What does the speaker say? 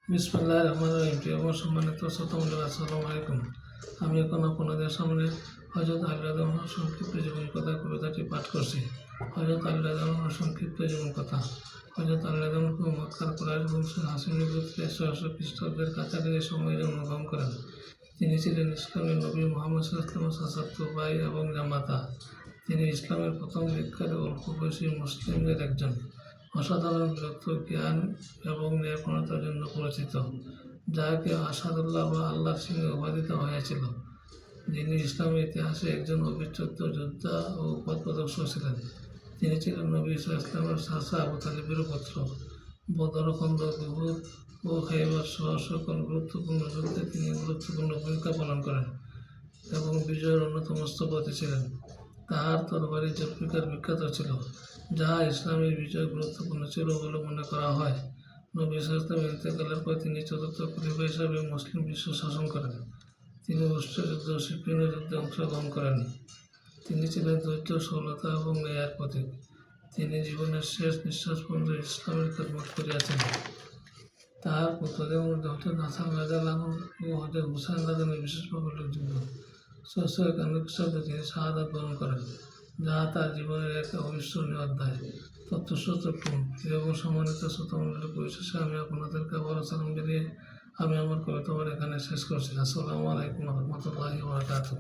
বিসমিল্লাহির রহমানির রহিম। প্রিয় সম্মানিত শ্রোতামণ্ডলী, আসসালামু আলাইকুম। আমি এখন আপনাদের সামনে হযরত আলী রাদিয়াল্লাহু সংক্ষিপ্ত জীবন কথা কবিতাটি পাঠ করছি। হযরত আলী রাদিয়াল্লাহু সংক্ষিপ্ত জীবন কথা। হযরত আলী রাদিয়াল্লাহু মক্কার কুরাইশ বংশের হাশিমি গোত্রের ৬০০ খ্রিস্টাব্দের কাছাকাছি সময়ে জন্মগ্রহণ করেন। তিনি ছিলেন ইসলামের নবী মুহাম্মদ সাল্লাল্লাহু আলাইহি ওয়াসাল্লামের চাচাতো ভাই এবং জামাতা। তিনি ইসলামের প্রথম বিখ্যাত অল্প বয়সী মুসলিমদের একজন। অসাধারণ বীরত্ব, জ্ঞান এবং ন্যায়পরায়ণতার জন্য পরিচিত, যাকে আসাদুল্লাহ বা আল্লাহর সিংহে উপাধি দেওয়া হয়েছিল। যিনি ইসলামের ইতিহাসে একজন অবিচ্ছেদ্য যোদ্ধা ও পথপ্রদর্শক ছিলেন। তিনি ছিলেন নবী ইসলামের চাচা আবু তালিবের পুত্র। বদর, খন্দক, উহুদ ও খাইবার সহ সকল গুরুত্বপূর্ণ যুদ্ধে তিনি গুরুত্বপূর্ণ ভূমিকা পালন করেন এবং বিজয়ের অন্যতম স্থপতি ছিলেন। তাহার তরবারি জুলফিকার বিখ্যাত ছিল, যাহা ইসলামী বিজয় গুরুত্বপূর্ণ ছিল বলে মনে করা হয়। নবী সাল্লাল্লাহু ইন্তেকালের পর তিনি চতুর্থ খলিফা হিসাবে মুসলিম বিশ্ব শাসন করেন। তিনি উষ্ট্র যুদ্ধ ও সিফিন যুদ্ধে অংশগ্রহণ করেন। তিনি ছিলেন ধৈর্য, সরলতা এবং ন্যায়ের প্রতীক। তিনি জীবনের শেষ নিঃশ্বাস পর্যন্ত ইসলামের খেদমত করিয়াছেন। তাহার পুত্রদের মধ্যে হযরত হাসান রাদিয়াল্লাহু ও হযরত হুসাইন রাদিয়াল্লাহু বিশেষভাবে উল্লেখযোগ্য। ৬৫১ খ্রিস্টাব্দে তিনি শাহাদাত বরণ করেন, যাহা তার জীবনের এক অবিস্মরণীয় অধ্যায়। তথ্যসূত্রপূর্ণ এবং সম্মানিত শ্রোতামণ্ডলী, পরিশেষে আমি আপনাদেরকে আবারও সালাম জানিয়ে আমি আমার কবিতা এখানে শেষ করছি। আসসালামু আলাইকুম ওয়া রাহমাতুল্লাহি ওয়া বারাকাতুহু।